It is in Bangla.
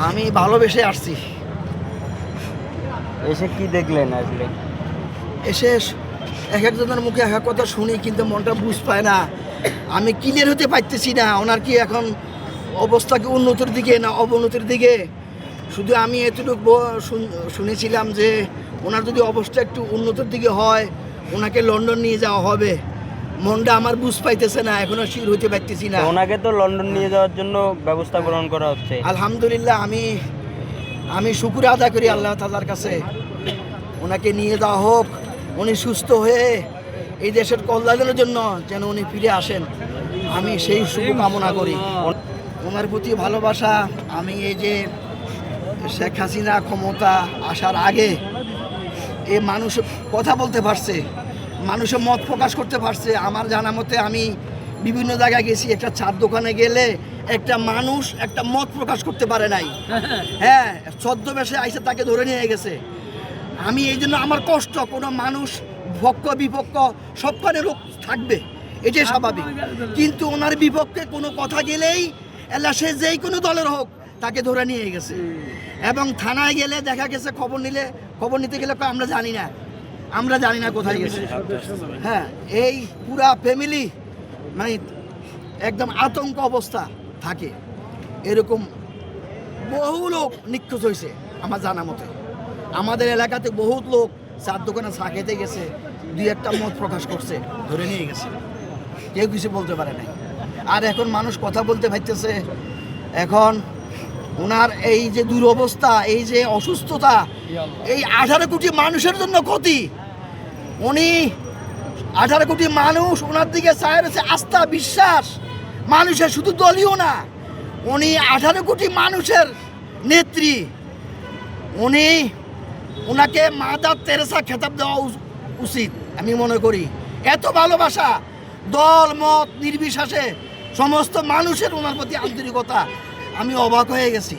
আমি ভালোবেসে আসছি। এসে কি দেখলেন আসলে? এসে এক একজনের মুখে এক এক কথা শুনি, কিন্তু মনটা বুঝ পায় না। আমি ক্লিয়ার হতে পারতেছি না ওনার কি এখন অবস্থা কি উন্নতির দিকে না অবনতির দিকে। শুধু আমি এতটুকু শুনেছিলাম যে ওনার যদি অবস্থা একটু উন্নতির দিকে হয় ওনাকে লন্ডন নিয়ে যাওয়া হবে। মনটা আমার বুঝ পাইতেছে না, এখনো শির হতে পারতেছি না। ওনাকে তো লন্ডন নিয়ে যাওয়ার জন্য ব্যবস্থা গ্রহণ করা হচ্ছে। আলহামদুলিল্লাহ, আমি শুকর আদায় করি আল্লাহ তাআলার কাছে, ওনাকে নিয়ে যাওয়া হোক, উনি সুস্থ হয়ে এই দেশের কল্যাণের জন্য যেন উনি ফিরে আসেন, আমি সেই শুভ কামনা করি। ওনার প্রতি ভালোবাসা, আমি এই যে শেখ হাসিনা ক্ষমতা আসার আগে এই মানুষ কথা বলতে পারছে, মানুষের মত প্রকাশ করতে পারছে। আমার জানা মতে আমি বিভিন্ন জায়গায় গেছি, একটা চার দোকানে গেলে একটা মানুষ একটা মত প্রকাশ করতে পারে নাই। হ্যাঁ, ছদ্মবেশে আইসে তাকে ধরে নিয়ে গেছে। আমি এই জন্য আমার কষ্ট, কোনো মানুষ পক্ষ বিপক্ষ সবখানে লোক থাকবে, এটাই স্বাভাবিক, কিন্তু ওনার বিপক্ষে কোনো কথা গেলেই এলা সে যেই কোনো দলের হোক তাকে ধরে নিয়ে গেছে। এবং থানায় গেলে দেখা গেছে খবর নিতে গেলে আমরা জানি না কোথায় গেছে। হ্যাঁ, এই পুরা ফ্যামিলি মানে একদম আতঙ্ক অবস্থা থাকে। এরকম বহু লোক নিখোঁজ হয়েছে আমার জানা মতে। আমাদের এলাকাতে বহুত লোক চার দোকানে চা খেতে গেছে, দুই একটা মত প্রকাশ করছে, ধরে নিয়ে গেছে, কেউ কিছু বলতে পারে নাই। আর এখন মানুষ কথা বলতে পারতেছে। এখন ওনার এই যে দুরবস্থা, এই যে অসুস্থতা, এই 18 কোটি মানুষের জন্য ক্ষতি। উনি 18 কোটি মানুষ ওনার দিকে চায় রয়েছে, আস্থা বিশ্বাস মানুষের, শুধু দলীয় না, উনি 18 কোটি মানুষের নেত্রী। ওনাকে মাদার তেরেসা খেতাব দেওয়া উচিত আমি মনে করি। এত ভালোবাসা, দল মত নির্বিশেষে সমস্ত মানুষের ওনার প্রতি আন্তরিকতা, আমি অবাক হয়ে গেছি।